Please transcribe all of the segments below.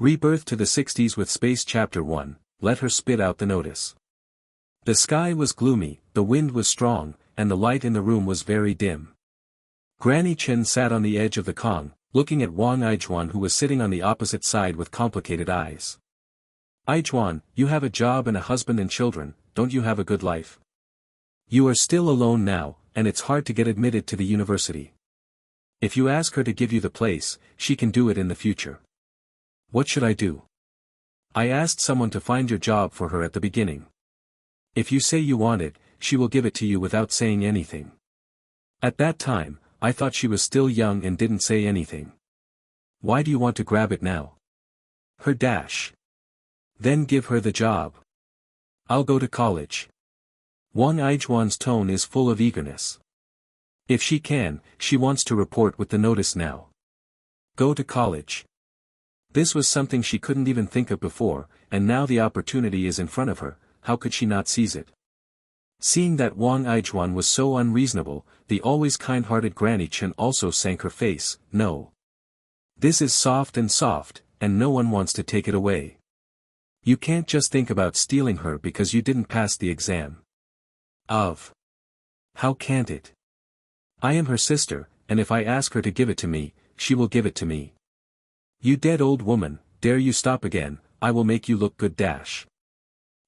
Rebirth to the 60s with Space Chapter 1, let her spit out the notice. The sky was gloomy, the wind was strong, and the light in the room was very dim. Granny Chen sat on the edge of the Kong, looking at Wang Aijuan who was sitting on the opposite side with complicated eyes. Aijuan, you have a job and a husband and children, don't you have a good life? You are still alone now, and it's hard to get admitted to the university. If you ask her to give you the place, she can do it in the future. What should I do? I asked someone to find your job for her at the beginning. If you say you want it, she will give it to you without saying anything. At that time, I thought she was still young and didn't say anything. Why do you want to grab it now? Her dash. Then give her the job. I'll go to college. Wang Aijuan's tone is full of eagerness. If she can, she wants to report with the notice now. Go to college. This was something she couldn't even think of before, and now the opportunity is in front of her, how could she not seize it? Seeing that Wang Aijuan was so unreasonable, the always kind-hearted Granny Chen also sank her face. No. This is soft, and no one wants to take it away. You can't just think about stealing her because you didn't pass the exam. How can't it? I am her sister, and if I ask her to give it to me, she will give it to me. You dead old woman, dare you stop again, I will make you look good dash.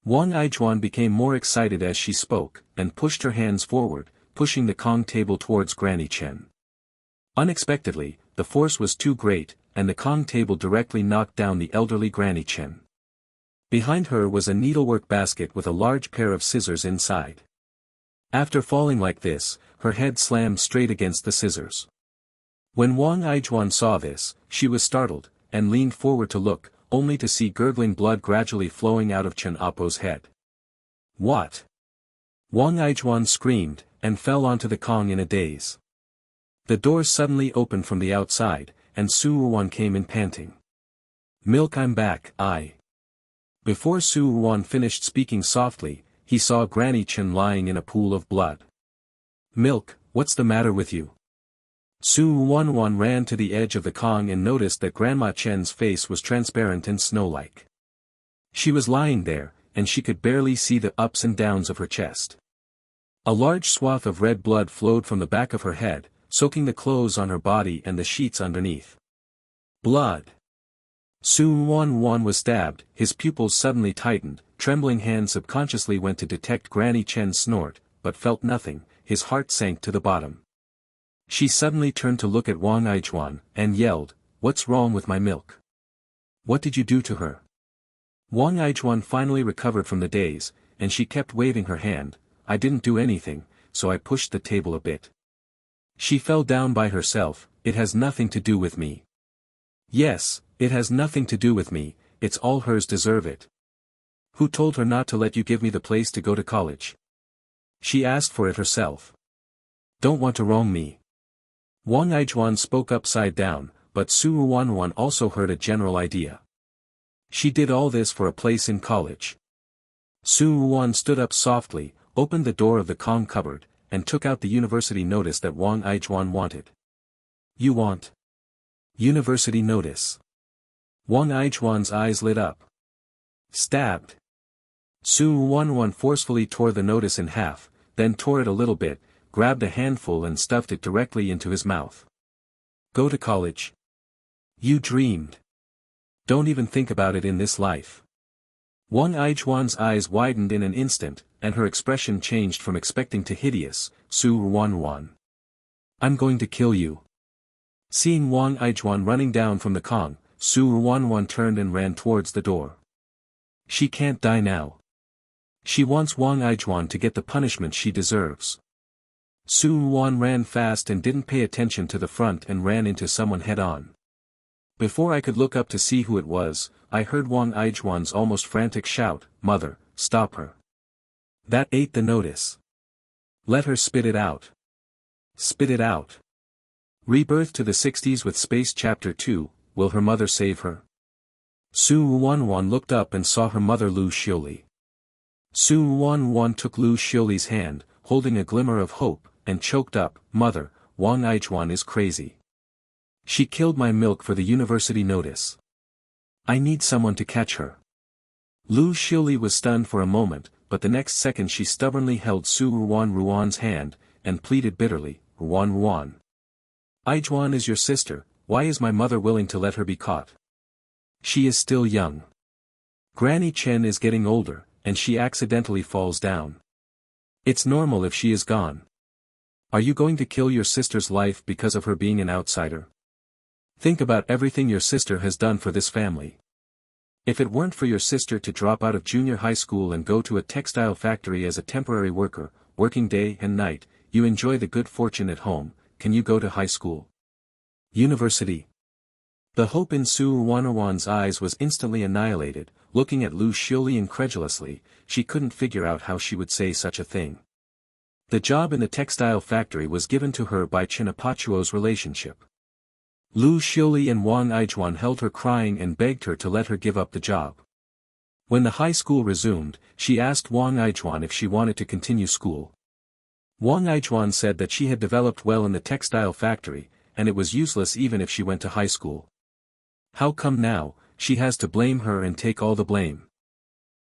Wang Aijuan became more excited as she spoke, and pushed her hands forward, pushing the Kong table towards Granny Chen. Unexpectedly, the force was too great, and the Kong table directly knocked down the elderly Granny Chen. Behind her was a needlework basket with a large pair of scissors inside. After falling like this, her head slammed straight against the scissors. When Wang Aijuan saw this, she was startled, and leaned forward to look, only to see gurgling blood gradually flowing out of Chen Apo's head. What? Wang Aijuan screamed, and fell onto the Kong in a daze. The door suddenly opened from the outside, and Su Wuan came in panting. Milk, I'm back, Before Su Wuan finished speaking softly, he saw Granny Chen lying in a pool of blood. Milk, what's the matter with you? Su Wuan ran to the edge of the Kong and noticed that Grandma Chen's face was transparent and snow-like. She was lying there, and she could barely see the ups and downs of her chest. A large swath of red blood flowed from the back of her head, soaking the clothes on her body and the sheets underneath. Blood! Su Wuan was stabbed, his pupils suddenly tightened, trembling hands subconsciously went to detect Granny Chen's snort, but felt nothing, his heart sank to the bottom. She suddenly turned to look at Wang Aijuan, and yelled, "What's wrong with my milk? What did you do to her?" Wang Aijuan finally recovered from the daze, and she kept waving her hand. I didn't do anything, so I pushed the table a bit. She fell down by herself, it has nothing to do with me. Yes, it has nothing to do with me, it's all hers, deserve it. Who told her not to let you give me the place to go to college? She asked for it herself. Don't want to wrong me. Wang Aijuan spoke upside down, but Su Wuan also heard a general idea. She did all this for a place in college. Su Wuan stood up softly, opened the door of the Kong cupboard, and took out the university notice that Wang Aijuan wanted. You want? University notice. Wang Aijuan's eyes lit up. Stabbed. Su Wuan forcefully tore the notice in half, then tore it a little bit, grabbed a handful and stuffed it directly into his mouth. Go to college? You dreamed. Don't even think about it in this life. Wang Aijuan's eyes widened in an instant, and her expression changed from expecting to hideous. Su Wuan. I'm going to kill you. Seeing Wang Aijuan running down from the Kong, Su Wuan turned and ran towards the door. She can't die now. She wants Wang Aijuan to get the punishment she deserves. Su Wuan ran fast and didn't pay attention to the front and ran into someone head-on. Before I could look up to see who it was, I heard Wang Aijuan's almost frantic shout, "Mother, stop her. That ate the notice. Let her spit it out. Spit it out." Rebirth to the 60s with Space Chapter 2, will her mother save her? Su Wuan looked up and saw her mother Lu Xiuli. Su Wuan took Lu Xiuli's hand, holding a glimmer of hope, and choked up, "Mother, Wang Aijuan is crazy. She killed my milk for the university notice. I need someone to catch her. Lu Shili was stunned for a moment, but the next second she stubbornly held Su Ruan's hand, and pleaded bitterly, Ruan. Aijuan is your sister, why is my mother willing to let her be caught? She is still young. Granny Chen is getting older, and she accidentally falls down. It's normal if she is gone. Are you going to kill your sister's life because of her being an outsider? Think about everything your sister has done for this family. If it weren't for your sister to drop out of junior high school and go to a textile factory as a temporary worker, working day and night, you enjoy the good fortune at home, can you go to high school? University. The hope in Su Ruan's eyes was instantly annihilated. Looking at Lu Shili incredulously, she couldn't figure out how she would say such a thing. The job in the textile factory was given to her by Chinapachuo's relationship. Lu Shili and Wang Aijuan held her crying and begged her to let her give up the job. When the high school resumed, she asked Wang Aijuan if she wanted to continue school. Wang Aijuan said that she had developed well in the textile factory, and it was useless even if she went to high school. How come now, she has to blame her and take all the blame?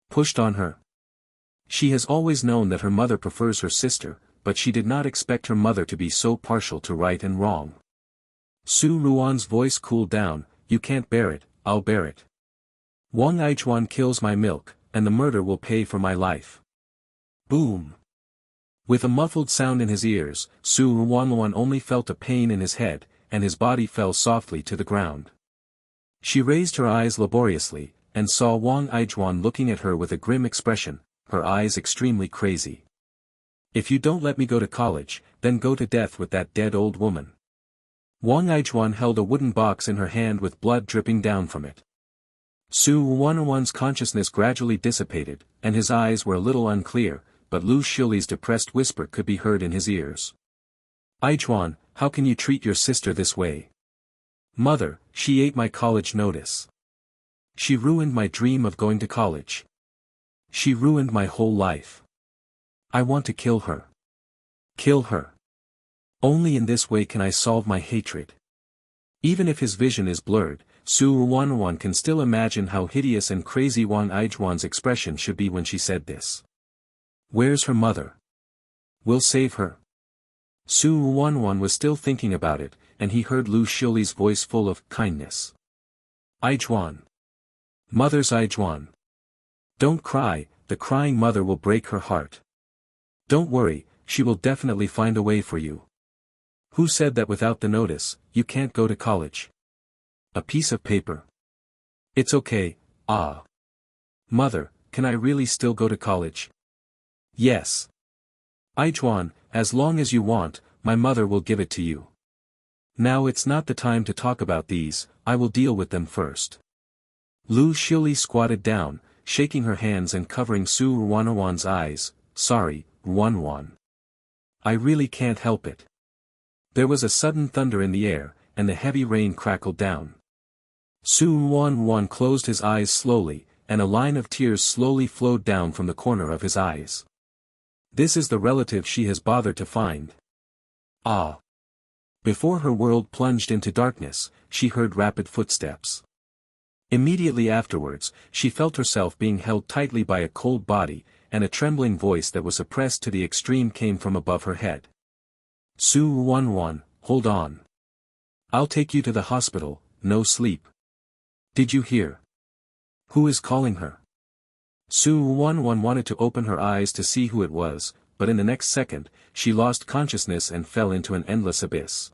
Pushed on her. She has always known that her mother prefers her sister, but she did not expect her mother to be so partial to right and wrong. Su Ruan's voice cooled down, you can't bear it, I'll bear it. Wang Aijuan kills my milk, and the murder will pay for my life. Boom. With a muffled sound in his ears, Su Ruan only felt a pain in his head, and his body fell softly to the ground. She raised her eyes laboriously, and saw Wang Aijuan looking at her with a grim expression, her eyes extremely crazy. If you don't let me go to college, then go to death with that dead old woman. Wang Aijuan held a wooden box in her hand with blood dripping down from it. Su Ruan's consciousness gradually dissipated, and his eyes were a little unclear, but Lu Shili's depressed whisper could be heard in his ears. Aijuan, how can you treat your sister this way? Mother, she ate my college notice. She ruined my dream of going to college. She ruined my whole life. I want to kill her. Kill her. Only in this way can I solve my hatred. Even if his vision is blurred, Su Ruan can still imagine how hideous and crazy Wang Aijuan's expression should be when she said this. Where's her mother? We'll save her. Su Ruan was still thinking about it, and he heard Lu Shili's voice full of kindness. Aijuan. Mother's Aijuan. Don't cry, the crying mother will break her heart. Don't worry, she will definitely find a way for you. Who said that without the notice, you can't go to college? A piece of paper. It's okay, Mother, can I really still go to college? Yes. Aijuan, as long as you want, my mother will give it to you. Now it's not the time to talk about these, I will deal with them first. Lu Shili squatted down, shaking her hands and covering Su Ruan's eyes. Sorry, Ruan. I really can't help it. There was a sudden thunder in the air, and the heavy rain crackled down. Su Ruan closed his eyes slowly, and a line of tears slowly flowed down from the corner of his eyes. This is the relative she has bothered to find. Before her world plunged into darkness, she heard rapid footsteps. Immediately afterwards, she felt herself being held tightly by a cold body, and a trembling voice that was suppressed to the extreme came from above her head. Su Ruan, hold on. I'll take you to the hospital, no sleep. Did you hear? Who is calling her? Su Ruan wanted to open her eyes to see who it was, but in the next second, she lost consciousness and fell into an endless abyss.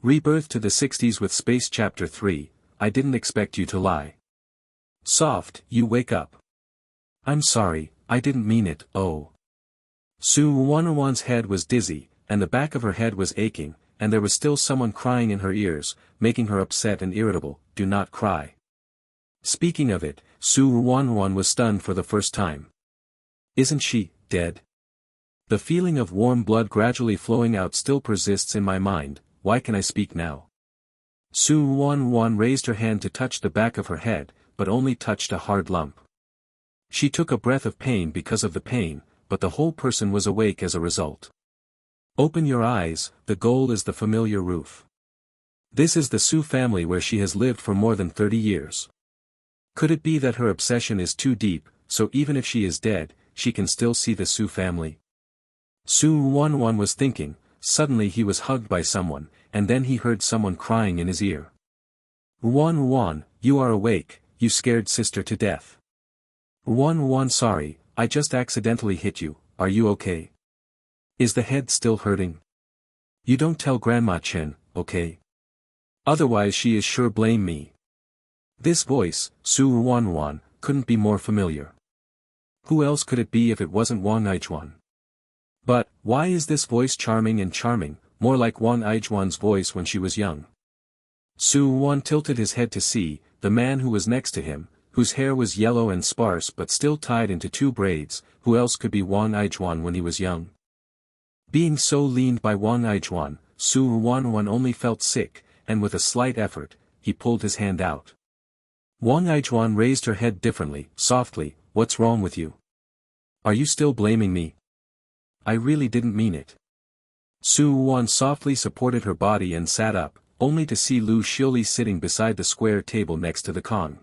Rebirth to the 60s with Space Chapter 3, I didn't expect you to lie. Soft, you wake up. I'm sorry, I didn't mean it, oh. Su Ruan's head was dizzy, and the back of her head was aching, and there was still someone crying in her ears, making her upset and irritable. Do not cry. Speaking of it, Su Ruan was stunned for the first time. Isn't she dead? The feeling of warm blood gradually flowing out still persists in my mind. Why can I speak now? Su Ruan raised her hand to touch the back of her head, but only touched a hard lump. She took a breath of pain because of the pain, but the whole person was awake as a result. Open your eyes, the goal is the familiar roof. This is the Su family where she has lived for more than 30 years. Could it be that her obsession is too deep, so even if she is dead, she can still see the Su family? Su Wanwan was thinking. Suddenly he was hugged by someone, and then he heard someone crying in his ear. Wan, you are awake, you scared sister to death. Wan, sorry, I just accidentally hit you, are you okay? Is the head still hurting? You don't tell Grandma Chen, okay? Otherwise she is sure blame me. This voice, Su Wanwan, couldn't be more familiar. Who else could it be if it wasn't Wang Ijuan? But, why is this voice charming and charming, more like Wang Ijuan's voice when she was young? Su Wan tilted his head to see, the man who was next to him, whose hair was yellow and sparse but still tied into 2 braids, who else could be Wang Ijuan when he was young? Being so leaned by Wang Ijuan, Su Wanwan only felt sick, and with a slight effort, he pulled his hand out. Wang Ijuan raised her head differently, softly, what's wrong with you? Are you still blaming me? I really didn't mean it. Su Wan softly supported her body and sat up, only to see Lu Xiuli sitting beside the square table next to the Kong.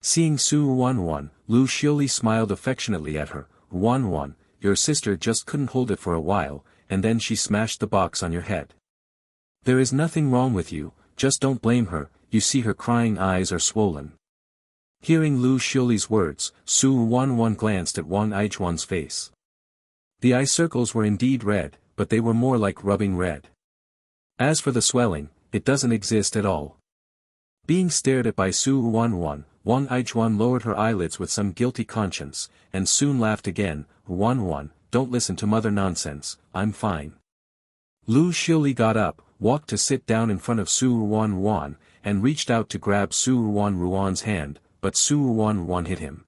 Seeing Su Wanwan, Lu Xiuli smiled affectionately at her. Wanwan, your sister just couldn't hold it for a while, and then she smashed the box on your head. There is nothing wrong with you, just don't blame her, you see her crying eyes are swollen. Hearing Lu Xiuli's words, Su Wanwan glanced at Wang Ijuan's face. The eye circles were indeed red, but they were more like rubbing red. As for the swelling, it doesn't exist at all. Being stared at by Su Wanwan, Wang Ijuan lowered her eyelids with some guilty conscience, and soon laughed again. Wanwan, don't listen to mother nonsense, I'm fine. Lu Xiuli got up, walked to sit down in front of Su Wanwan, and reached out to grab Su Wanruan's hand, but Su Wanwan hit him.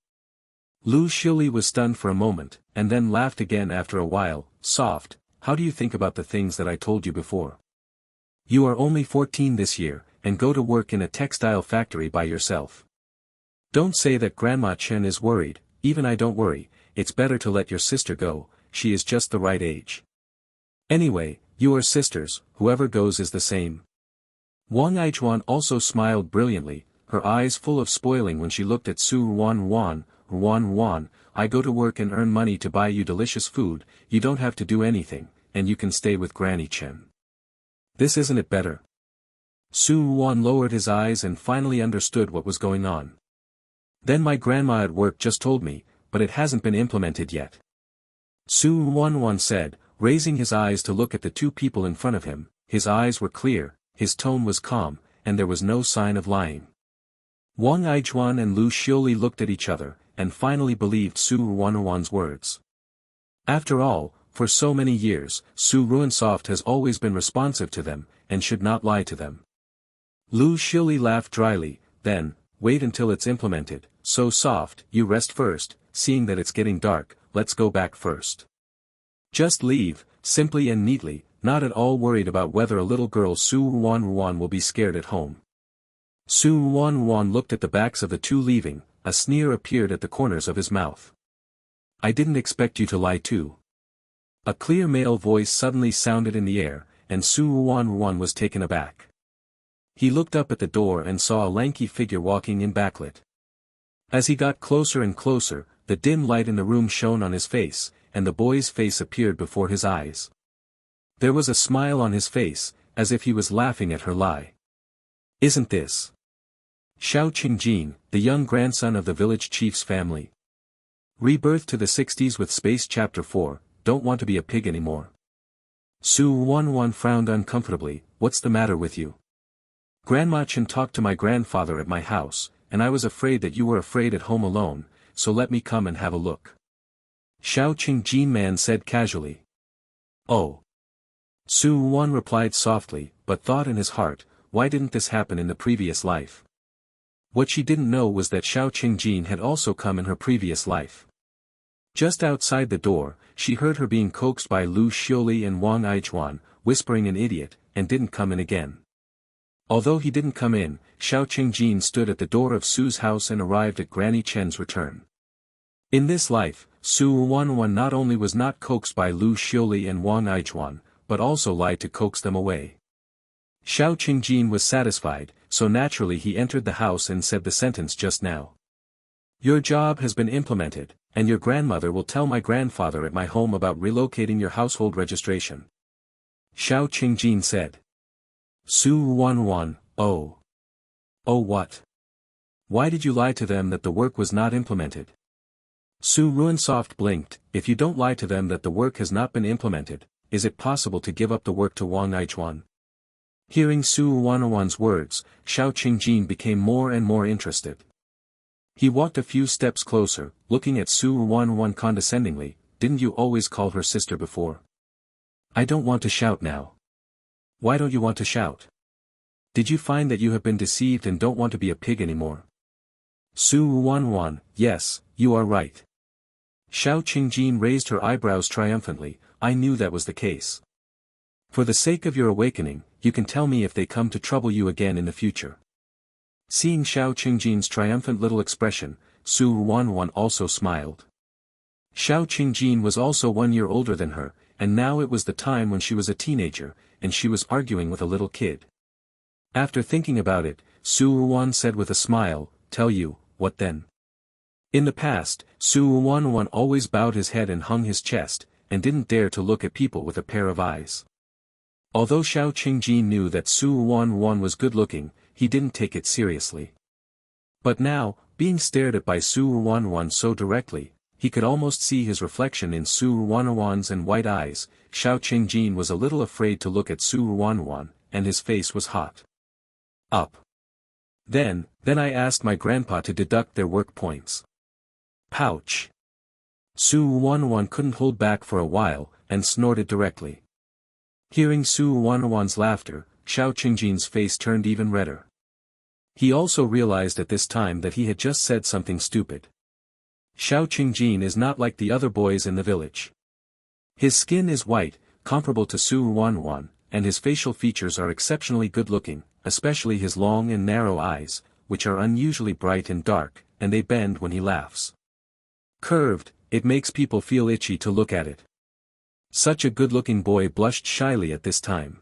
Lu Xiuli was stunned for a moment, and then laughed again after a while. Soft, how do you think about the things that I told you before? You are only 14 this year, and go to work in a textile factory by yourself. Don't say that Grandma Chen is worried, even I don't worry, it's better to let your sister go, she is just the right age. Anyway, you are sisters, whoever goes is the same. Wang Ijuan also smiled brilliantly, her eyes full of spoiling when she looked at Su Wanwan. Wanwan, I go to work and earn money to buy you delicious food, you don't have to do anything, and you can stay with Granny Chen. This isn't it better? Su Wan lowered his eyes and finally understood what was going on. Then my grandma at work just told me, but it hasn't been implemented yet. Su Wanwan said, raising his eyes to look at the 2 people in front of him. His eyes were clear, his tone was calm, and there was no sign of lying. Wang Ijuan and Lu Xiuli looked at each other, and finally believed Su Wanwan's words. After all, for so many years, Su Ruinsoft has always been responsive to them, and should not lie to them. Lu Xiuli laughed dryly, then, wait until it's implemented, so soft, you rest first, seeing that it's getting dark, let's go back first. Just leave, simply and neatly, not at all worried about whether a little girl Su Wanwan will be scared at home. Su Wanwan looked at the backs of the 2 leaving, a sneer appeared at the corners of his mouth. I didn't expect you to lie too. A clear male voice suddenly sounded in the air, and Su Wanwan was taken aback. He looked up at the door and saw a lanky figure walking in backlit. As he got closer and closer, the dim light in the room shone on his face, and the boy's face appeared before his eyes. There was a smile on his face, as if he was laughing at her lie. Isn't this Xiao Qingjin, the young grandson of the village chief's family? Rebirth to the 60s with Space Chapter 4, don't want to be a pig anymore. Su Wanwan frowned uncomfortably, what's the matter with you? Grandma Chen talked to my grandfather at my house, and I was afraid that you were afraid at home alone, so let me come and have a look. Xiao Qingjin man said casually. Oh. Su Wan replied softly, but thought in his heart, why didn't this happen in the previous life? What she didn't know was that Xiao Qingjin had also come in her previous life. Just outside the door, she heard her being coaxed by Lu Xiuli and Wang Ijuan, whispering an idiot, and didn't come in again. Although he didn't come in, Xiao Qingjin stood at the door of Su's house and arrived at Granny Chen's return. In this life, Su Wanwan not only was not coaxed by Lu Xiuli and Wang Ijuan, but also lied to coax them away. Xiao Qingjin was satisfied, so naturally he entered the house and said the sentence just now. Your job has been implemented, and your grandmother will tell my grandfather at my home about relocating your household registration. Xiao Qingjin said. Su Wanwan, oh. Oh what? Why did you lie to them that the work was not implemented? Su Ruinsoft blinked. If you don't lie to them that the work has not been implemented, is it possible to give up the work to Wang Aichuan? Hearing Su Wanwan's words, Xiao Qingjin became more and more interested. He walked a few steps closer, looking at Su Wanwan condescendingly. Didn't you always call her sister before? I don't want to shout now. Why don't you want to shout? Did you find that you have been deceived and don't want to be a pig anymore? Su Wanwan, yes, you are right. Xiao Qingjin raised her eyebrows triumphantly. I knew that was the case. For the sake of your awakening, you can tell me if they come to trouble you again in the future. Seeing Xiao Qingjin's triumphant little expression, Su Wanwan also smiled. Xiao Qingjin was also 1 year older than her, and now it was the time when she was a teenager, and she was arguing with a little kid. After thinking about it, Su Wan said with a smile, tell you, what then? In the past, Su Wanwan always bowed his head and hung his chest, and didn't dare to look at people with a pair of eyes. Although Xiao Qingjin knew that Su Wanwan was good-looking, he didn't take it seriously. But now, being stared at by Su Wanwan so directly, he could almost see his reflection in Su Wanwan's and white eyes. Xiao Qingjin was a little afraid to look at Su Wanwan, and his face was hot. Up. Then I asked my grandpa to deduct their work points. Pouch. Su Wanwan couldn't hold back for a while, and snorted directly. Hearing Su Wanwan's laughter, Xiao Qingjin's face turned even redder. He also realized at this time that he had just said something stupid. Xiao Qingjin is not like the other boys in the village. His skin is white, comparable to Su Wanwan, and his facial features are exceptionally good-looking, especially his long and narrow eyes, which are unusually bright and dark, and they bend when he laughs. Curved, it makes people feel itchy to look at it. Such a good-looking boy blushed shyly at this time.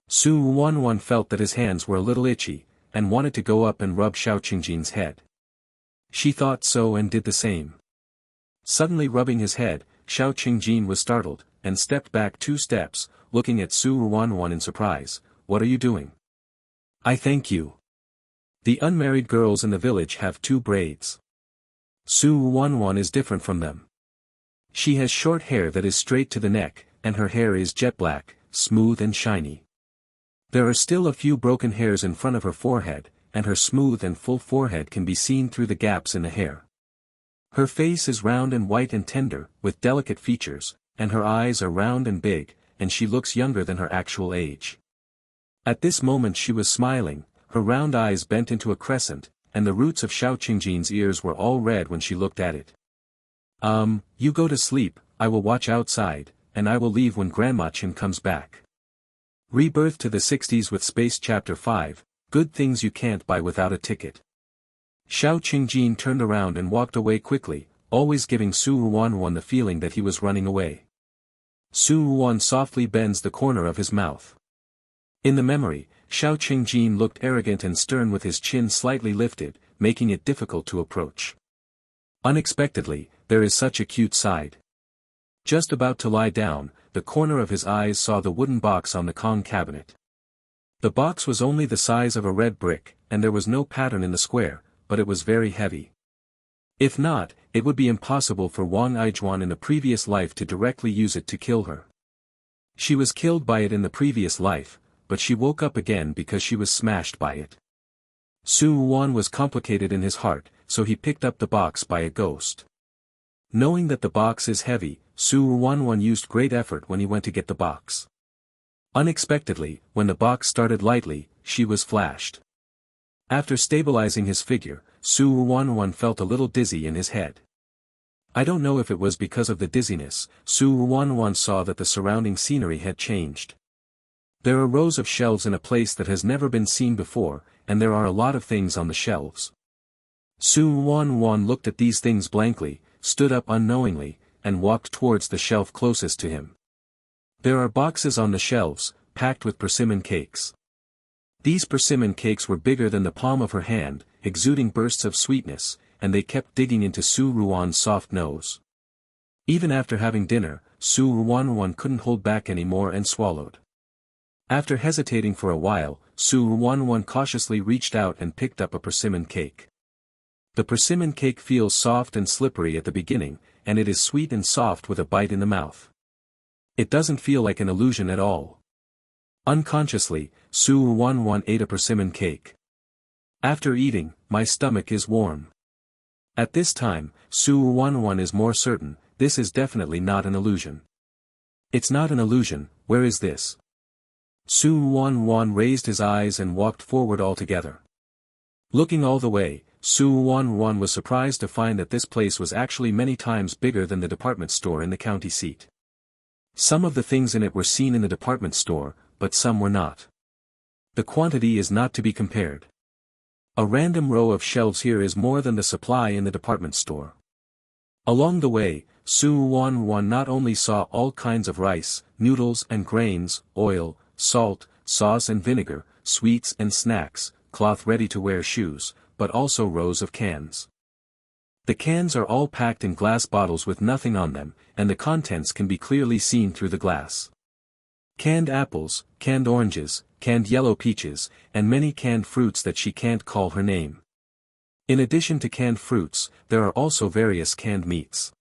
Su Wanwan felt that his hands were a little itchy, and wanted to go up and rub Xiao Qingjin's head. She thought so and did the same. Suddenly rubbing his head, Xiao Qingjin was startled, and stepped back 2 steps, looking at Su Wanwan in surprise. What are you doing? I thank you. The unmarried girls in the village have 2 braids. Su Wanwan is different from them. She has short hair that is straight to the neck, and her hair is jet black, smooth and shiny. There are still a few broken hairs in front of her forehead, and her smooth and full forehead can be seen through the gaps in the hair. Her face is round and white and tender, with delicate features, and her eyes are round and big, and she looks younger than her actual age. At this moment she was smiling, her round eyes bent into a crescent, and the roots of Xiao Qingjin's ears were all red when she looked at it. You go to sleep, I will watch outside, and I will leave when Grandma Qin comes back. Rebirth to the 60s with Space Chapter 5, Good Things You Can't Buy Without a Ticket. Xiao Qingjin turned around and walked away quickly, always giving Su Wanwan the feeling that he was running away. Su Wan softly bends the corner of his mouth. In the memory, Xiao Qingjin looked arrogant and stern with his chin slightly lifted, making it difficult to approach. Unexpectedly, there is such a cute side. Just about to lie down, the corner of his eyes saw the wooden box on the Kong cabinet. The box was only the size of a red brick, and there was no pattern in the square, but it was very heavy. If not, it would be impossible for Wang Aijuan in the previous life to directly use it to kill her. She was killed by it in the previous life, but she woke up again because she was smashed by it. Su Wan was complicated in his heart, so he picked up the box by a ghost. Knowing that the box is heavy, Su Wanwan used great effort when he went to get the box. Unexpectedly, when the box started lightly, she was flashed. After stabilizing his figure, Su Wanwan felt a little dizzy in his head. I don't know if it was because of the dizziness, Su Wanwan saw that the surrounding scenery had changed. There are rows of shelves in a place that has never been seen before, and there are a lot of things on the shelves. Su Wanwan looked at these things blankly, stood up unknowingly, and walked towards the shelf closest to him. There are boxes on the shelves, packed with persimmon cakes. These persimmon cakes were bigger than the palm of her hand, exuding bursts of sweetness, and they kept digging into Su Ruan's soft nose. Even after having dinner, Su Ruan couldn't hold back anymore and swallowed. After hesitating for a while, Su Ruan cautiously reached out and picked up a persimmon cake. The persimmon cake feels soft and slippery at the beginning, and it is sweet and soft with a bite in the mouth. It doesn't feel like an illusion at all. Unconsciously, Su Ruan ate a persimmon cake. After eating, my stomach is warm. At this time, Su Ruan is more certain, this is definitely not an illusion. It's not an illusion, where is this? Su Ruan raised his eyes and walked forward altogether. Looking all the way, Su Ruan was surprised to find that this place was actually many times bigger than the department store in the county seat. Some of the things in it were seen in the department store, but some were not. The quantity is not to be compared. A random row of shelves here is more than the supply in the department store. Along the way, Su Ruan not only saw all kinds of rice, noodles and grains, oil, salt, sauce and vinegar, sweets and snacks, cloth ready-to-wear shoes, but also rows of cans. The cans are all packed in glass bottles with nothing on them, and the contents can be clearly seen through the glass. Canned apples, canned oranges, canned yellow peaches, and many canned fruits that she can't call her name. In addition to canned fruits, there are also various canned meats.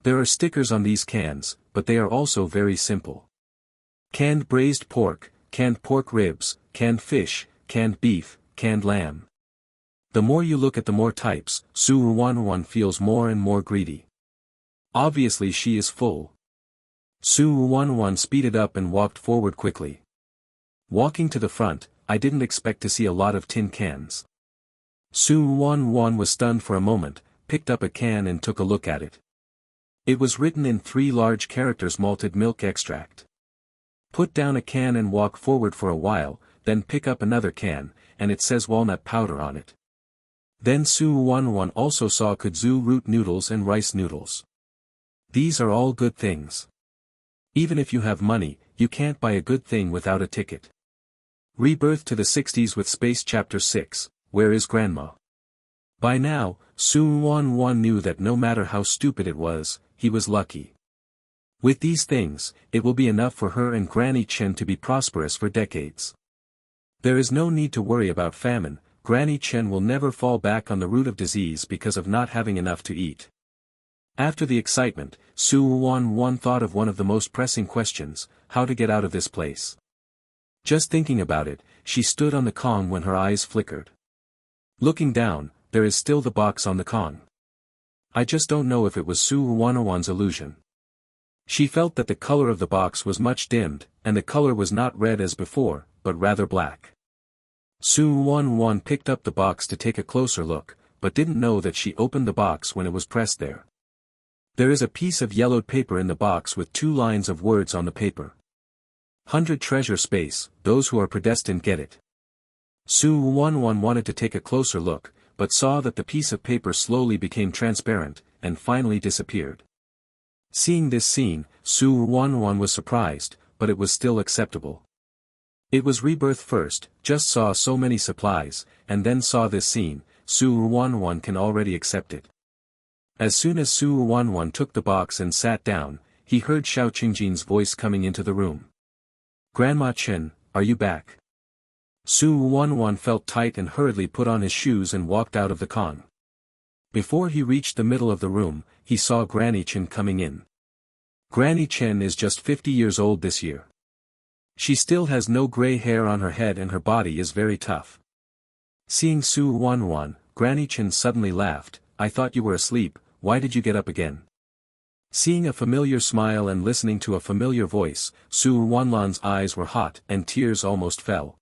There are stickers on these cans, but they are also very simple. Canned braised pork, canned pork ribs, canned fish, canned beef, canned lamb. The more you look at the more types, Su Ruan feels more and more greedy. Obviously she is full. Su Ruan speeded up and walked forward quickly. Walking to the front, I didn't expect to see a lot of tin cans. Su Ruan was stunned for a moment, picked up a can and took a look at it. It was written in 3 large characters malted milk extract. Put down a can and walk forward for a while, then pick up another can, and it says walnut powder on it. Then Su Ruan also saw kudzu root noodles and rice noodles. These are all good things. Even if you have money, you can't buy a good thing without a ticket. Rebirth to the 60s with Space Chapter 6, Where is Grandma? By now, Su Ruan knew that no matter how stupid it was, he was lucky. With these things, it will be enough for her and Granny Chen to be prosperous for decades. There is no need to worry about famine. Granny Chen will never fall back on the root of disease because of not having enough to eat. After the excitement, Su Ruan thought of one of the most pressing questions, how to get out of this place. Just thinking about it, she stood on the Kong when her eyes flickered. Looking down, there is still the box on the Kong. I just don't know if it was Su Ruan's illusion. She felt that the color of the box was much dimmed, and the color was not red as before, but rather black. Su Ruan picked up the box to take a closer look, but didn't know that she opened the box when it was pressed there. There is a piece of yellowed paper in the box with 2 lines of words on the paper. 100 treasure space, those who are predestined get it. Su Ruan wanted to take a closer look, but saw that the piece of paper slowly became transparent, and finally disappeared. Seeing this scene, Su Ruan was surprised, but it was still acceptable. It was Rebirth first, just saw so many supplies, and then saw this scene. Su Ruan can already accept it. As soon as Su Ruan took the box and sat down, he heard Xiao Qingjin's voice coming into the room. Grandma Chen, are you back? Su Ruan felt tight and hurriedly put on his shoes and walked out of the Kong. Before he reached the middle of the room, he saw Granny Chen coming in. Granny Chen is just 50 years old this year. She still has no gray hair on her head and her body is very tough. Seeing Su Ruan, Granny Chen suddenly laughed, I thought you were asleep, why did you get up again? Seeing a familiar smile and listening to a familiar voice, Su Ruan's eyes were hot and tears almost fell.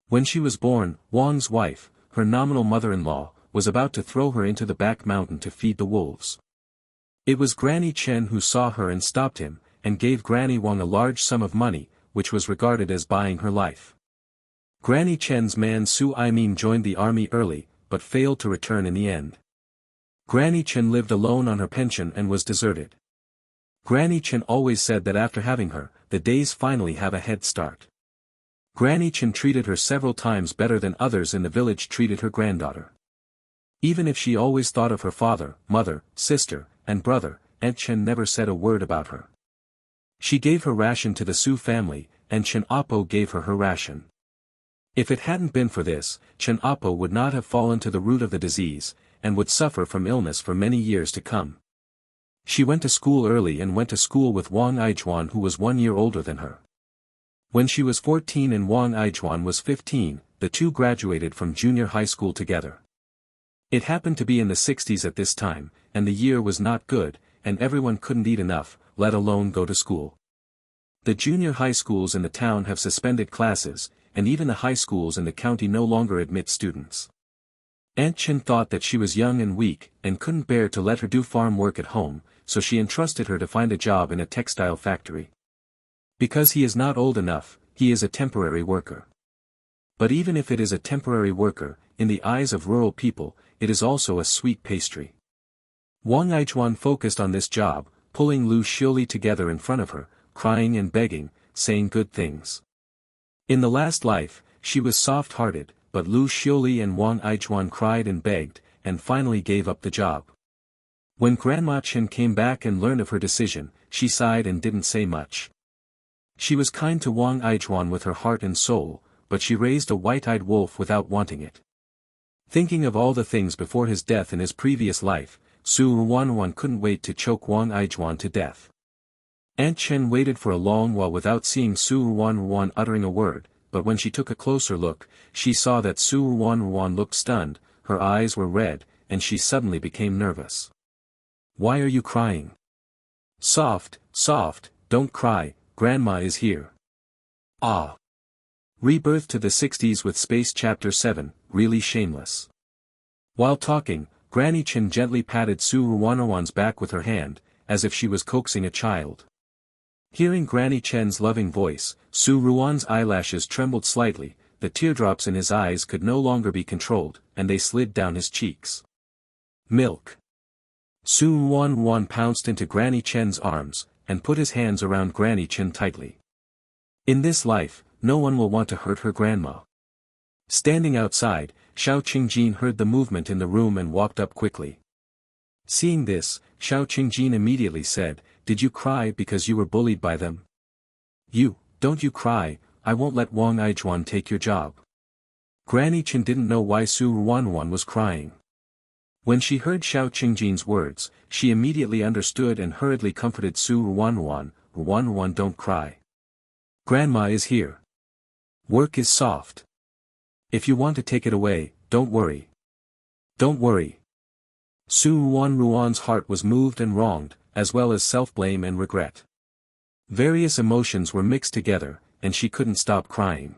When she was born, Wang's wife, her nominal mother-in-law, was about to throw her into the back mountain to feed the wolves. It was Granny Chen who saw her and stopped him, and gave Granny Wang a large sum of money, which was regarded as buying her life. Granny Chen's man Su Aimin joined the army early, but failed to return in the end. Granny Chen lived alone on her pension and was deserted. Granny Chen always said that after having her, the days finally have a head start. Granny Chen treated her several times better than others in the village treated her granddaughter. Even if she always thought of her father, mother, sister, and brother, Aunt Chen never said a word about her. She gave her ration to the Su family, and Chen Apo gave her her ration. If it hadn't been for this, Chen Apo would not have fallen to the root of the disease, and would suffer from illness for many years to come. She went to school early and went to school with Wang Aijuan, who was 1 year older than her. When she was 14 and Wang Aijuan was 15, the two graduated from junior high school together. It happened to be in the 60s at this time, and the year was not good, and everyone couldn't eat enough, let alone go to school. The junior high schools in the town have suspended classes, and even the high schools in the county no longer admit students. Aunt Chen thought that she was young and weak, and couldn't bear to let her do farm work at home, so she entrusted her to find a job in a textile factory. Because he is not old enough, he is a temporary worker. But even if it is a temporary worker, in the eyes of rural people, it is also a sweet pastry. Wang Aijuan focused on this job, pulling Lu Xiuli together in front of her, crying and begging, saying good things. In the last life, she was soft-hearted, but Lu Xiuli and Wang Aijuan cried and begged, and finally gave up the job. When Grandma Chen came back and learned of her decision, she sighed and didn't say much. She was kind to Wang Aijuan with her heart and soul, but she raised a white-eyed wolf without wanting it. Thinking of all the things before his death in his previous life, Su Ruanruan couldn't wait to choke Wang Aijuan to death. Aunt Chen waited for a long while without seeing Su Ruanruan uttering a word, but when she took a closer look, she saw that Su Ruanruan looked stunned, her eyes were red, and she suddenly became nervous. "Why are you crying?" "Soft, soft, don't cry, Grandma is here." Ah. Rebirth to the 60s with Space Chapter 7, really shameless. While talking, Granny Chen gently patted Su Ruanruan's back with her hand, as if she was coaxing a child. Hearing Granny Chen's loving voice, Su Ruan's eyelashes trembled slightly, the teardrops in his eyes could no longer be controlled, and they slid down his cheeks. "Milk." Su Ruanruan pounced into Granny Chen's arms, and put his hands around Granny Chen tightly. In this life, no one will want to hurt her grandma. Standing outside, Xiao Qingjin heard the movement in the room and walked up quickly. Seeing this, Xiao Qingjin immediately said, "Did you cry because you were bullied by them?" Don't you cry, I won't let Wang Aijuan take your job." Granny Chen didn't know why Su Ruanruan was crying. When she heard Xiao Qingjin's words, she immediately understood and hurriedly comforted Su Ruanruan, "Ruanruan, don't cry. Grandma is here. Work is soft. If you want to take it away, don't worry. Don't worry." Su Ruanruan's heart was moved and wronged, as well as self-blame and regret. Various emotions were mixed together, and she couldn't stop crying.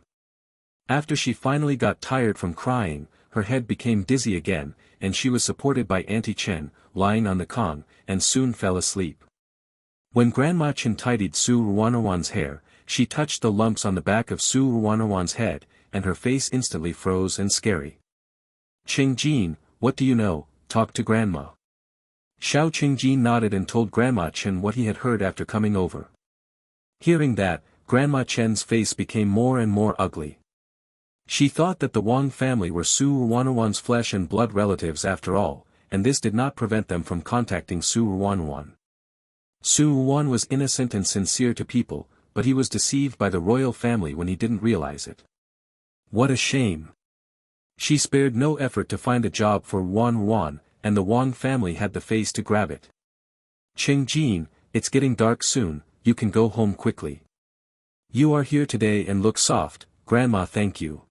After she finally got tired from crying, her head became dizzy again, and she was supported by Auntie Chen, lying on the kong, and soon fell asleep. When Grandma Chen tidied Su Ruanruan's hair, she touched the lumps on the back of Su Ruanruan's head, and her face instantly froze and scary. "Qingjin, what do you know? Talk to Grandma." Xiao Qingjin nodded and told Grandma Chen what he had heard after coming over. Hearing that, Grandma Chen's face became more and more ugly. She thought that the Wang family were Su Ruanruan's flesh and blood relatives after all, and this did not prevent them from contacting Su Ruanruan. Su Ruan was innocent and sincere to people, but he was deceived by the royal family when he didn't realize it. What a shame! She spared no effort to find a job for Ruanruan, and the Wang family had the face to grab it. "Qingjin, it's getting dark soon, you can go home quickly. You are here today and look soft, Grandma, thank you."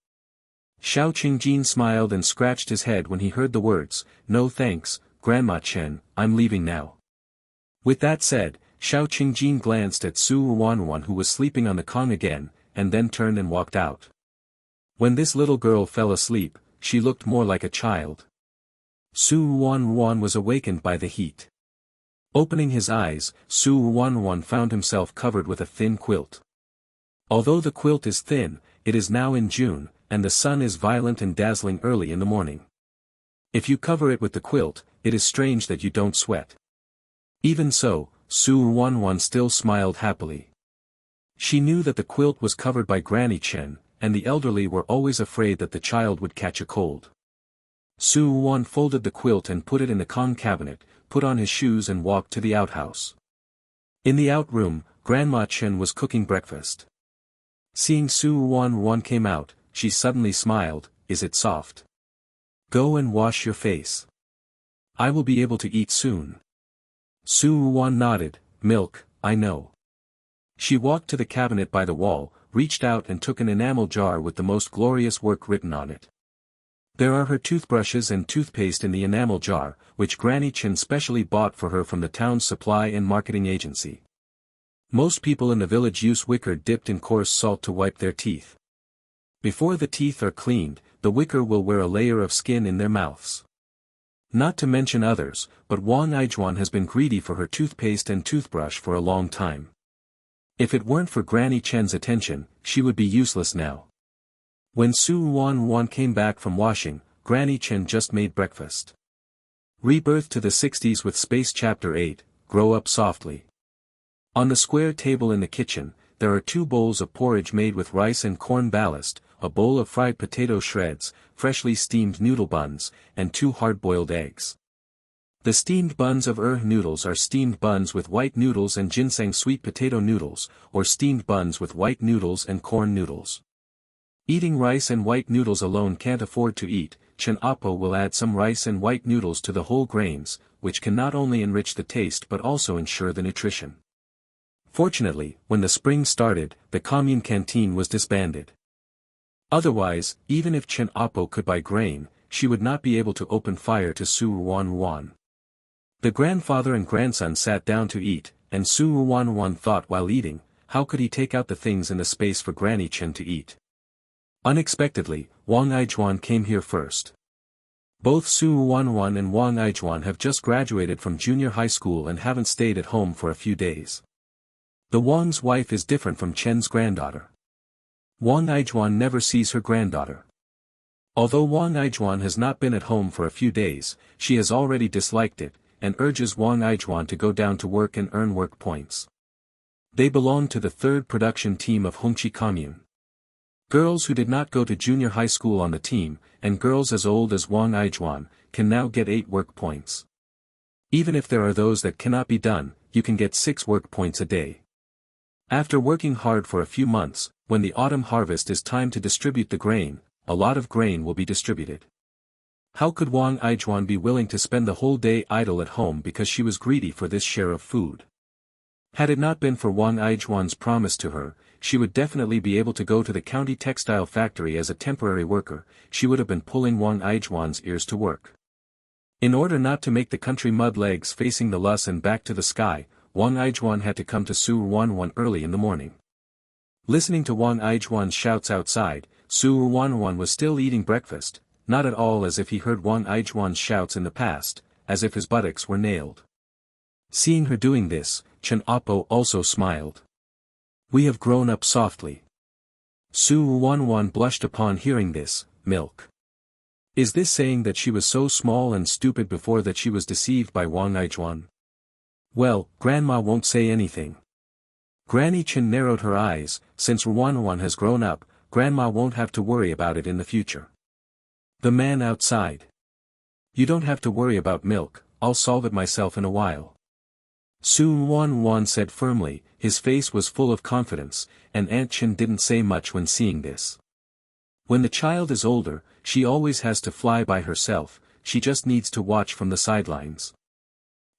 Xiao Qingjin smiled and scratched his head when he heard the words, "No thanks, Grandma Chen, I'm leaving now." With that said, Xiao Qingjin glanced at Su Ruanruan, who was sleeping on the kong again, and then turned and walked out. When this little girl fell asleep, she looked more like a child. Su Ruanruan was awakened by the heat. Opening his eyes, Su Ruanruan found himself covered with a thin quilt. Although the quilt is thin, it is now in June, and the sun is violent and dazzling early in the morning. If you cover it with the quilt, it is strange that you don't sweat. Even so, Su Ruanruan still smiled happily. She knew that the quilt was covered by Granny Chen, and the elderly were always afraid that the child would catch a cold. Su Wan folded the quilt and put it in the con cabinet, put on his shoes and walked to the outhouse. In the outroom, Grandma Chen was cooking breakfast. Seeing Su Wan came out, she suddenly smiled. Is it soft? Go and wash your face. I will be able to eat soon. Su Wan nodded. Milk, I know. She walked to the cabinet by the wall, reached out and took an enamel jar with the most glorious work written on it. There are her toothbrushes and toothpaste in the enamel jar, which Granny Chen specially bought for her from the town's supply and marketing agency. Most people in the village use wicker dipped in coarse salt to wipe their teeth. Before the teeth are cleaned, the wicker will wear a layer of skin in their mouths. Not to mention others, but Wang Aijuan has been greedy for her toothpaste and toothbrush for a long time. If it weren't for Granny Chen's attention, she would be useless now. When Su Wan came back from washing, Granny Chen just made breakfast. Rebirth to the 60s with Space Chapter 8, Grow Up Softly. On the square table in the kitchen, there are 2 bowls of porridge made with rice and corn ballast, a bowl of fried potato shreds, freshly steamed noodle buns, and 2 hard-boiled eggs. The steamed buns of noodles are steamed buns with white noodles and ginseng sweet potato noodles, or steamed buns with white noodles and corn noodles. Eating rice and white noodles alone can't afford to eat. Chen Oppo will add some rice and white noodles to the whole grains, which can not only enrich the taste but also ensure the nutrition. Fortunately, when the spring started, the commune canteen was disbanded. Otherwise, even if Chen Oppo could buy grain, she would not be able to open fire to Su Wan. The grandfather and grandson sat down to eat, and Su Wan thought while eating, how could he take out the things in the space for Granny Chen to eat? Unexpectedly, Wang Aijuan came here first. Both Su Wan and Wang Aijuan have just graduated from junior high school and haven't stayed at home for a few days. The Wang's wife is different from Chen's granddaughter. Wang Aijuan never sees her granddaughter. Although Wang Aijuan has not been at home for a few days, she has already disliked it, and urges Wang Aijuan to go down to work and earn work points. They belong to the 3rd production team of Hongqi Commune. Girls who did not go to junior high school on the team, and girls as old as Wang Aijuan, can now get 8 work points. Even if there are those that cannot be done, you can get 6 work points a day. After working hard for a few months, when the autumn harvest is time to distribute the grain, a lot of grain will be distributed. How could Wang Aijuan be willing to spend the whole day idle at home because she was greedy for this share of food? Had it not been for Wang Aijuan's promise to her, she would definitely be able to go to the county textile factory as a temporary worker. She would have been pulling Wang Aijuan's ears to work. In order not to make the country mud legs facing the lus and back to the sky, Wang Aijuan had to come to Su Wan early in the morning. Listening to Wang Aijuan's shouts outside, Su Wan was still eating breakfast, not at all as if he heard Wang Aijuan's shouts in the past, as if his buttocks were nailed. Seeing her doing this, Chen Oppo also smiled. We have grown up softly. Su Wan blushed upon hearing this. Milk. Is this saying that she was so small and stupid before that she was deceived by Wang Aijuan? Well, Grandma won't say anything. Granny Chen narrowed her eyes. Since Wan has grown up, Grandma won't have to worry about it in the future. The man outside. You don't have to worry about milk, I'll solve it myself in a while. Su Wan said firmly. His face was full of confidence, and Aunt Chen didn't say much when seeing this. When the child is older, she always has to fly by herself, she just needs to watch from the sidelines.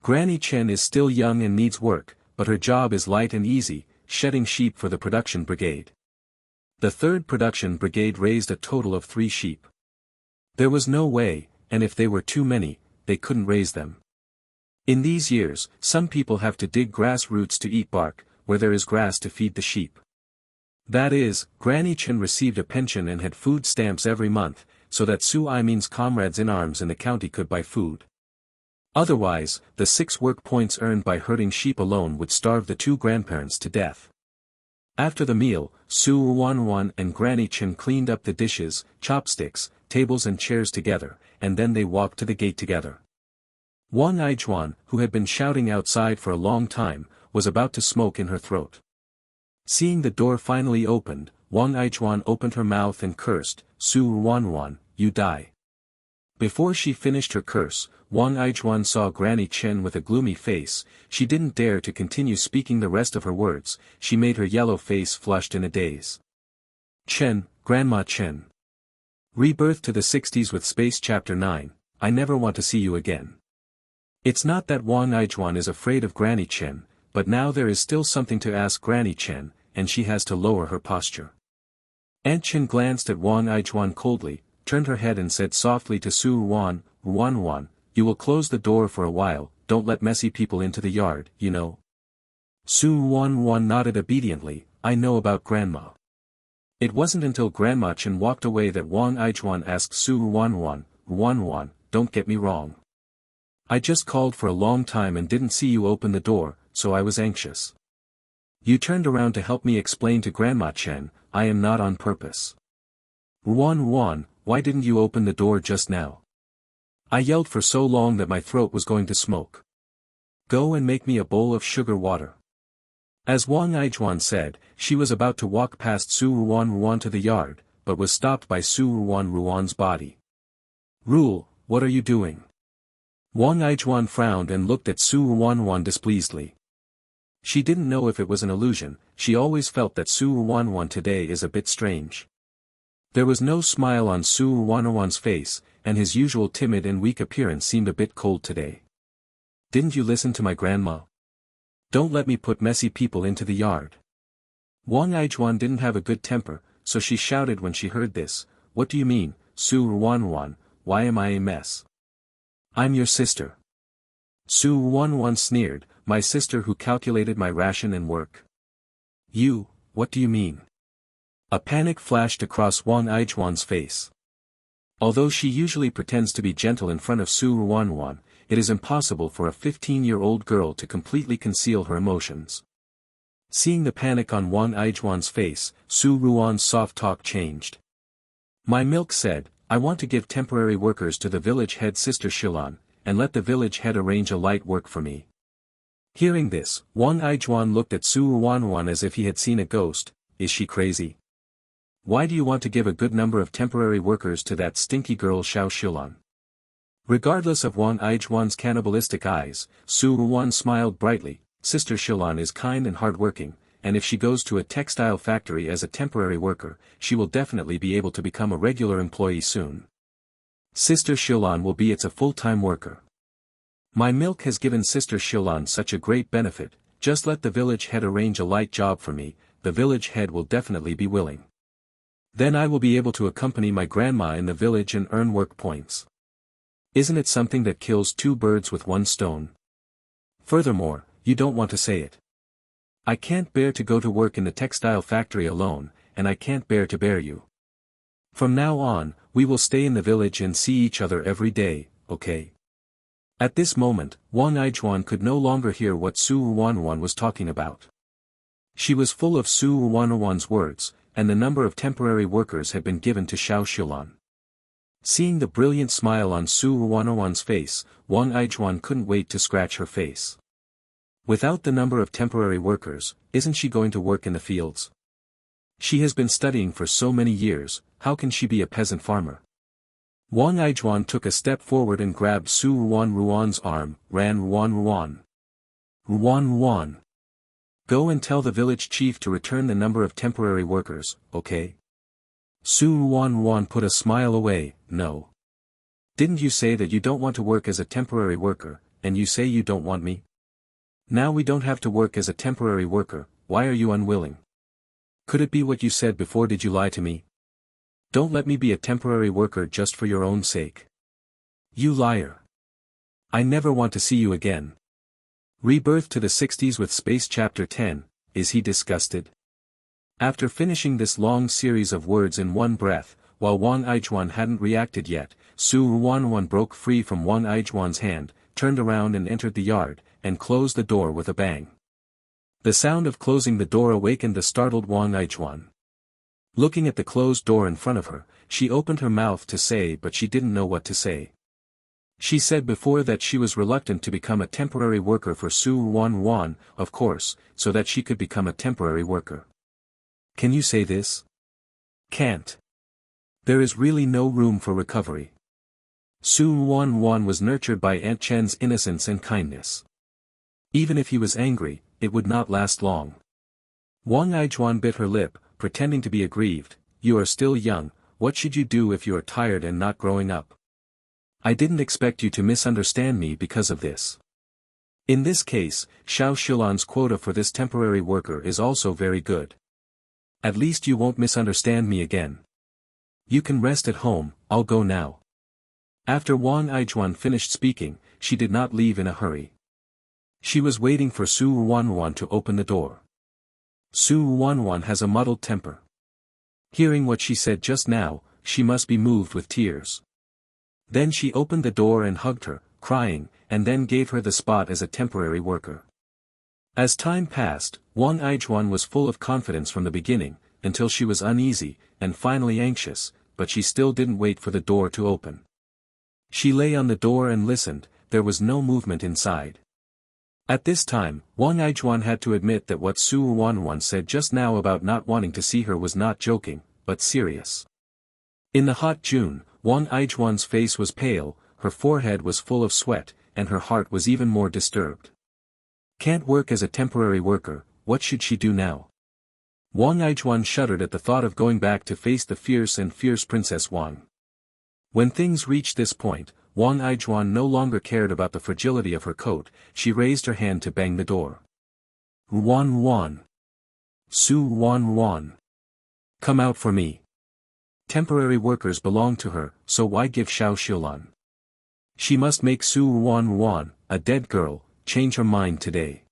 Granny Chen is still young and needs work, but her job is light and easy, shedding sheep for the production brigade. The 3rd production brigade raised a total of 3 sheep. There was no way, and if they were too many, they couldn't raise them. In these years, some people have to dig grass roots to eat bark, where there is grass to feed the sheep. That is, Granny Chen received a pension and had food stamps every month, so that Su Aimin's comrades in arms in the county could buy food. Otherwise, the 6 work points earned by herding sheep alone would starve the 2 grandparents to death. After the meal, Su Wan and Granny Chen cleaned up the dishes, chopsticks, tables and chairs together, and then they walked to the gate together. Wang Aijuan, who had been shouting outside for a long time, was about to smoke in her throat. Seeing the door finally opened, Wang Aijuan opened her mouth and cursed, Su Ruanruan, you die. Before she finished her curse, Wang Aijuan saw Granny Chen with a gloomy face. She didn't dare to continue speaking the rest of her words. She made her yellow face flushed in a daze. Chen, Grandma Chen. Rebirth to the 60s with Space Chapter 9, I never want to see you again. It's not that Wang Aijuan is afraid of Granny Chen, but now there is still something to ask Granny Chen, and she has to lower her posture. Aunt Chen glanced at Wang Aijuan coldly, turned her head and said softly to Su Ruanruan, you will close the door for a while, don't let messy people into the yard, you know. Su Ruanruan nodded obediently, I know about Grandma. It wasn't until Grandma Chen walked away that Wang Aijuan asked Su Ruanruan, don't get me wrong. I just called for a long time and didn't see you open the door, so I was anxious. You turned around to help me explain to Grandma Chen, I am not on purpose. Ruan, why didn't you open the door just now? I yelled for so long that my throat was going to smoke. Go and make me a bowl of sugar water. As Wang Aijuan said, she was about to walk past Su Ruanruan to the yard, but was stopped by Su Ruanruan's body. Rule, what are you doing? Wang Aijuan frowned and looked at Su Ruanruan displeasedly. She didn't know if it was an illusion, she always felt that Su Ruanruan today is a bit strange. There was no smile on Su Ruanruan's face, and his usual timid and weak appearance seemed a bit cold today. Didn't you listen to my grandma? Don't let me put messy people into the yard. Wang Aijuan didn't have a good temper, so she shouted when she heard this, what do you mean, Su Ruanruan, why am I a mess? I'm your sister. Su Ruanruan sneered, my sister who calculated my ration and work. You, what do you mean? A panic flashed across Wang Aijuan's face. Although she usually pretends to be gentle in front of Su Ruanruan, it is impossible for a 15-year-old girl to completely conceal her emotions. Seeing the panic on Wang Aijuan's face, Su Ruan's soft talk changed. My milk said, I want to give temporary workers to the village head Sister Shilan, and let the village head arrange a light work for me. Hearing this, Wang Aijuan looked at Su Ruanruan as if he had seen a ghost, is she crazy? Why do you want to give a good number of temporary workers to that stinky girl Xiao Shilan? Regardless of Wang Aijuan's cannibalistic eyes, Su Ruan smiled brightly, Sister Shilan is kind and hardworking, and if she goes to a textile factory as a temporary worker, she will definitely be able to become a regular employee soon. Sister Shilan will be a full-time worker. My milk has given Sister Shilan such a great benefit, just let the village head arrange a light job for me, the village head will definitely be willing. Then I will be able to accompany my grandma in the village and earn work points. Isn't it something that kills two birds with one stone? Furthermore, you don't want to say it. I can't bear to go to work in the textile factory alone, and I can't bear to bear you. From now on, we will stay in the village and see each other every day, okay? At this moment, Wang Aijuan could no longer hear what Su Ruanruan was talking about. She was full of Su Ruanruan's words, and the number of temporary workers had been given to Xiao Shilan. Seeing the brilliant smile on Su Ruanruan's face, Wang Aijuan couldn't wait to scratch her face. Without the number of temporary workers, isn't she going to work in the fields? She has been studying for so many years, how can she be a peasant farmer? Wang Aijuan took a step forward and grabbed Su Ruanruan's arm, Ruanruan. Ruanruan. Go and tell the village chief to return the number of temporary workers, okay? Su Ruanruan put a smile away, no. Didn't you say that you don't want to work as a temporary worker, and you say you don't want me? Now we don't have to work as a temporary worker, why are you unwilling? Could it be what you said before? Did you lie to me? Don't let me be a temporary worker just for your own sake. You liar. I never want to see you again. Rebirth to the 60s with Space Chapter 10, is he disgusted? After finishing this long series of words in one breath, while Wang Aijuan hadn't reacted yet, Su Ruanruan broke free from Wang Aijuan's hand, turned around and entered the yard, and closed the door with a bang. The sound of closing the door awakened the startled Wang Aijuan. Looking at the closed door in front of her, she opened her mouth to say but she didn't know what to say. She said before that she was reluctant to become a temporary worker for Su Ruanruan, of course, so that she could become a temporary worker. Can you say this? Can't. There is really no room for recovery. Su Wanwan was nurtured by Aunt Chen's innocence and kindness. Even if he was angry, it would not last long. Wang Aijuan bit her lip, pretending to be aggrieved. You are still young, what should you do if you are tired and not growing up? I didn't expect you to misunderstand me because of this. In this case, Xiao Shilan's quota for this temporary worker is also very good. At least you won't misunderstand me again. You can rest at home, I'll go now. After Wang Aijuan finished speaking, she did not leave in a hurry. She was waiting for Su Wanwan to open the door. Su Wanwan has a muddled temper. Hearing what she said just now, she must be moved with tears. Then she opened the door and hugged her, crying, and then gave her the spot as a temporary worker. As time passed, Wang Aijuan was full of confidence from the beginning, until she was uneasy, and finally anxious, but she still didn't wait for the door to open. She lay on the door and listened, there was no movement inside. At this time, Wang Aijuan had to admit that what Su Wanwan said just now about not wanting to see her was not joking, but serious. In the hot June, Wang Aijuan's face was pale, her forehead was full of sweat, and her heart was even more disturbed. Can't work as a temporary worker, what should she do now? Wang Aijuan shuddered at the thought of going back to face the fierce Princess Wang. When things reached this point, Wang Aijuan no longer cared about the fragility of her coat, she raised her hand to bang the door. Wan Wan. Su Wan Wan. Come out for me. Temporary workers belong to her, so why give Xiao Shilan? She must make Su Wan Wan, a dead girl, change her mind today.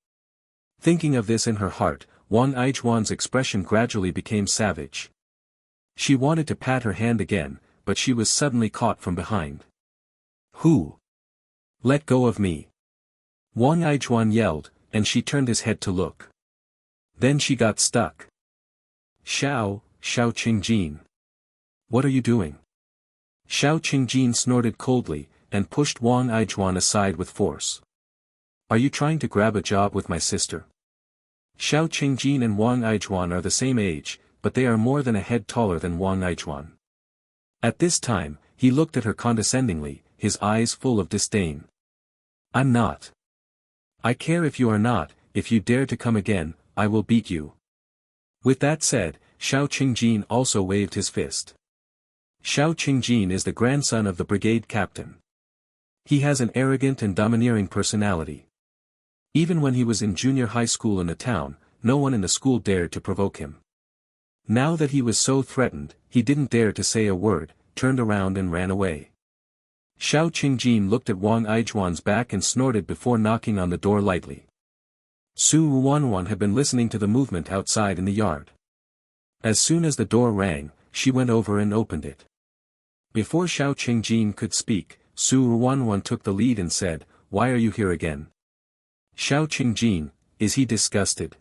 Thinking of this in her heart, Wang Aijuan's expression gradually became savage. She wanted to pat her hand again, but she was suddenly caught from behind. Who? Let go of me. Wang Aijuan yelled, and she turned his head to look. Then she got stuck. Xiao Qingjin. What are you doing? Xiao Qingjin snorted coldly, and pushed Wang Aijuan aside with force. Are you trying to grab a job with my sister? Xiao Qingjin and Wang Aijuan are the same age, but they are more than a head taller than Wang Aijuan. At this time, he looked at her condescendingly, his eyes full of disdain. I'm not. I care if you are not, if you dare to come again, I will beat you. With that said, Xiao Qingjin also waved his fist. Xiao Qingjin is the grandson of the brigade captain. He has an arrogant and domineering personality. Even when he was in junior high school in the town, no one in the school dared to provoke him. Now that he was so threatened, he didn't dare to say a word, turned around and ran away. Xiao Qingjin looked at Wang Aijuan's back and snorted before knocking on the door lightly. Su Wanwan had been listening to the movement outside in the yard. As soon as the door rang, she went over and opened it. Before Xiao Qingjin could speak, Su Wanwan took the lead and said, Why are you here again? Xiao Qingjin, is he disgusted?